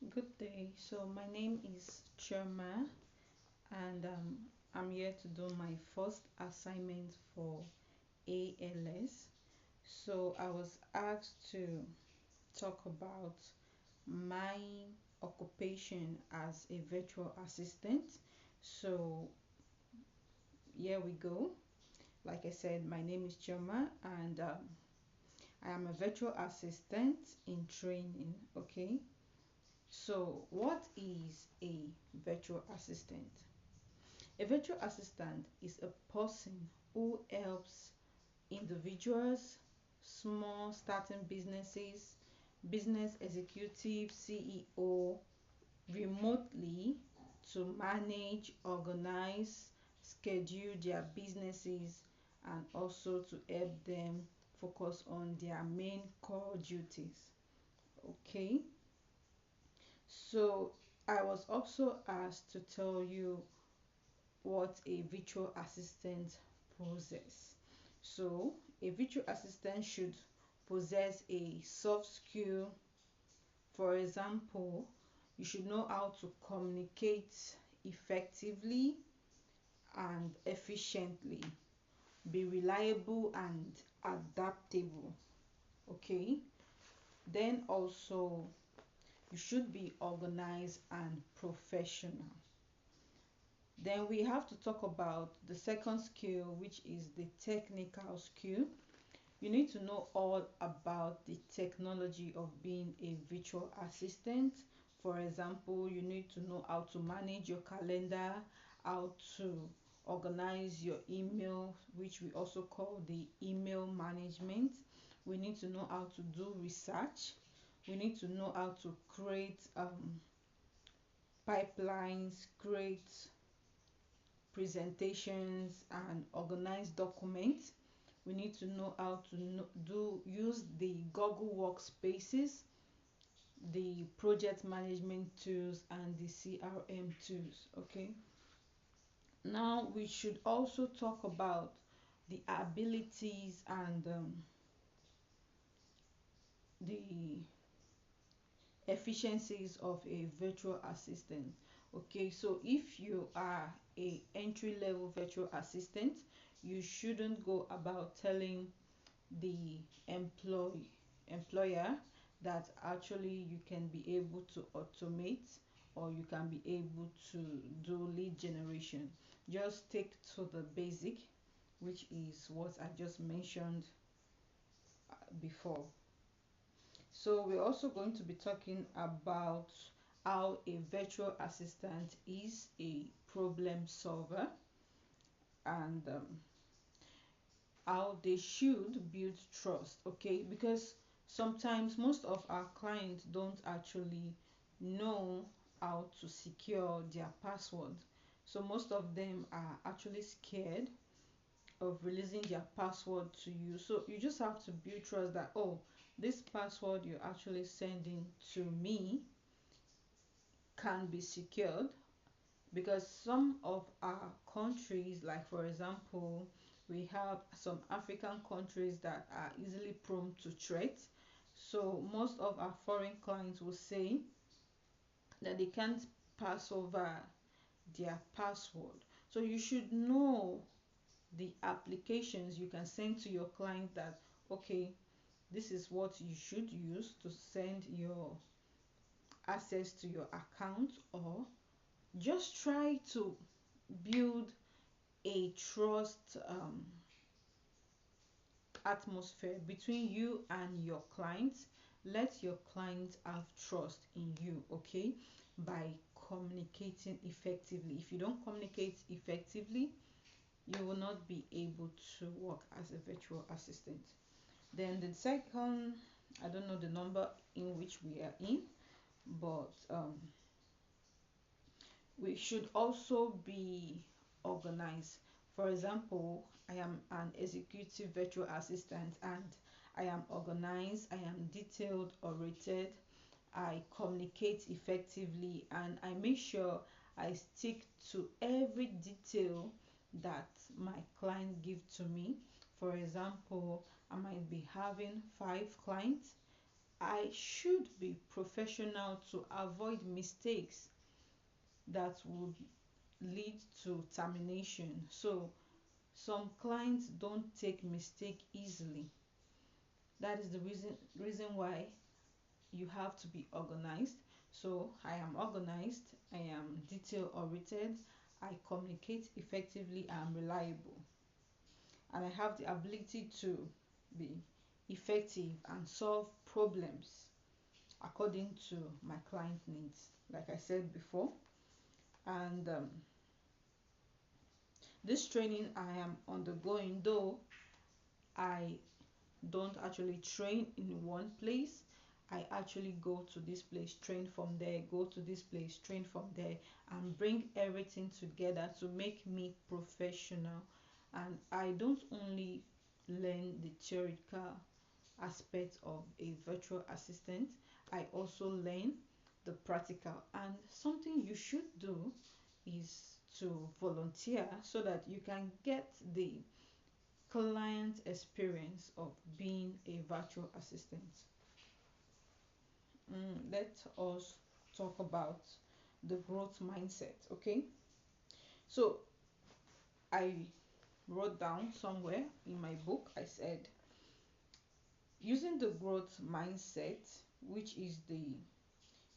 Good day. So my name is Chema, and I'm here to do my first assignment for ALS. So I was asked to talk about my occupation as a virtual assistant. So here we go. Like I said, my name is Chema, and I am a virtual assistant in training. Okay. So what is a virtual assistant? A virtual assistant is a person who helps individuals, small starting businesses, business executives, CEO remotely to manage, organize, schedule their businesses, and also to help them focus on their main core duties. Okay, so I was also asked to tell you what a virtual assistant possess. So, a virtual assistant should possess a soft skill. For example, you should know how to communicate effectively and efficiently, be reliable and adaptable. Okay, then also you should be organized and professional. Then we have to talk about the second skill, which is the technical skill. You need to know all about the technology of being a virtual assistant. For example, you need to know how to manage your calendar, how to organize your email, which we also call the email management. We need to know how to do research. We need to know how to create pipelines, create presentations, and organize documents. We need to know how to do use the Google Workspaces, the project management tools, and the CRM tools. Okay. Now we should also talk about the abilities and the efficiencies of a virtual assistant. Okay, so if you are a entry level virtual assistant, you shouldn't go about telling the employer that actually you can be able to automate or you can be able to do lead generation. Just stick to the basic, which is what I just mentioned before. So we're also going to be talking about how a virtual assistant is a problem solver, and how they should build trust. Okay, because sometimes most of our clients don't actually know how to secure their password. So most of them are actually scared of releasing their password to you. So you just have to build trust that, oh, this password you're actually sending to me can be secured, because some of our countries, like for example, we have some African countries that are easily prone to threats. So most of our foreign clients will say that they can't pass over their password. So you should know the applications you can send to your client that, okay, this is what you should use to send your access to your account, or just try to build a trust atmosphere between you and your clients. Let your clients have trust in you, okay, by communicating effectively. If you don't communicate effectively, you will not be able to work as a virtual assistant. Then the second, I don't know the number in which we are in, but we should also be organized. For example, I am an executive virtual assistant and I am organized, I am detailed oriented, I communicate effectively, and I make sure I stick to every detail that my client give to me. For example, I might be having 5 clients I should be professional to avoid mistakes that would lead to termination. So some clients don't take mistake easily. That is the reason why you have to be organized. So I am organized, I am detail oriented, I communicate effectively, I'm reliable, and I have the ability to be effective and solve problems according to my client needs, like I said before. And this training I am undergoing, though I don't actually train in one place. I actually go to this place, train from there, go to this place, train from there, and bring everything together to make me professional. And I don't only learn the theoretical aspect of a virtual assistant, I also learn the practical. And something you should do is to volunteer so that you can get the client experience of being a virtual assistant. Let us talk about the growth mindset. Okay, so I wrote down somewhere in my book, I said, using the growth mindset, which is the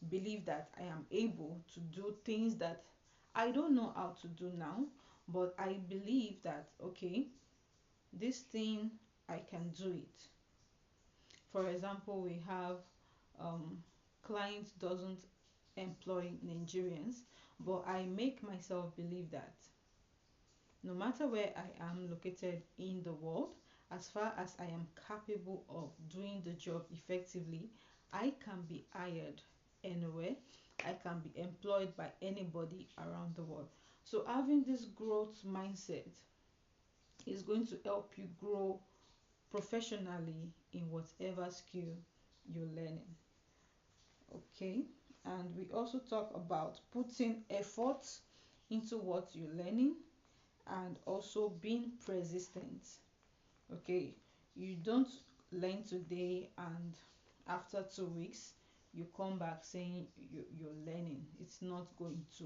belief that I am able to do things that I don't know how to do now, but I believe that, okay, this thing I can do it. For example, we have um, clients doesn't employ Nigerians, but I make myself believe that no matter where I am located in the world, as far as I am capable of doing the job effectively, I can be hired anywhere. I can be employed by anybody around the world. So having this growth mindset is going to help you grow professionally in whatever skill you're learning. Okay, and we also talk about putting effort into what you're learning and also being persistent. Okay, you don't learn today and after 2 weeks you come back saying you're learning. It's not going to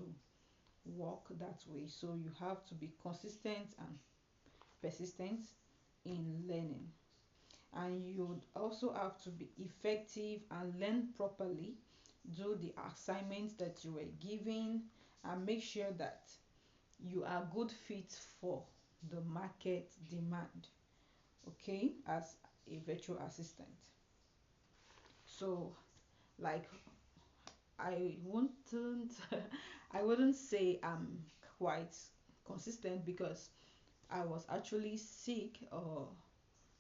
work that way. So you have to be consistent and persistent in learning, and you also have to be effective and learn properly, do the assignments that you were given, and make sure that you are good fit for the market demand, okay, as a virtual assistant. So like I wouldn't I wouldn't say I'm quite consistent because I was actually sick, or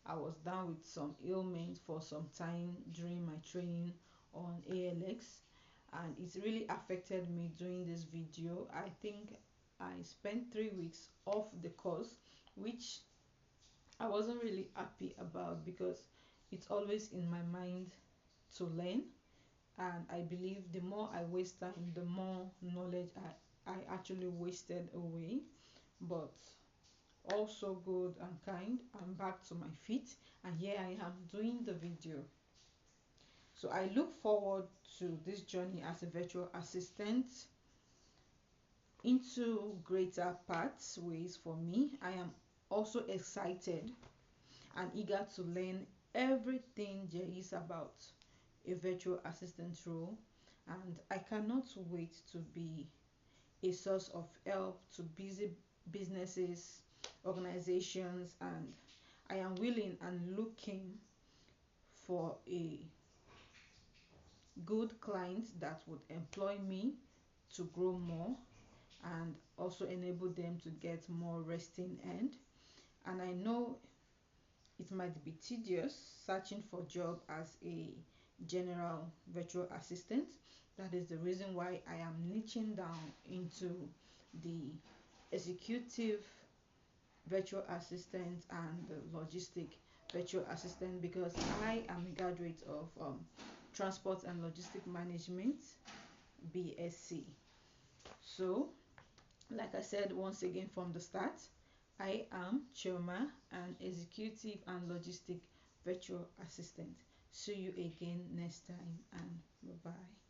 I was down with some ailment for some time during my training on ALX, and it's really affected me doing this video. I think I spent 3 weeks off the course, which I wasn't really happy about because it's always in my mind to learn, and I believe the more I waste time, the more knowledge I actually wasted away. But also good and kind, I'm back to my feet, and here I am doing the video. So I look forward to this journey as a virtual assistant into greater pathways for me. I am also excited and eager to learn everything there is about a virtual assistant role, and I cannot wait to be a source of help to busy businesses, organizations, and I am willing and looking for a good client that would employ me to grow more and also enable them to get more resting end. And I know it might be tedious searching for job as a general virtual assistant. That is the reason why I am niching down into the executive virtual assistant and the logistic virtual assistant, because I am a graduate of transport and logistic management, BSc. So like I said once again from the start, I am Chioma, an executive and logistic virtual assistant. See you again next time, and bye bye.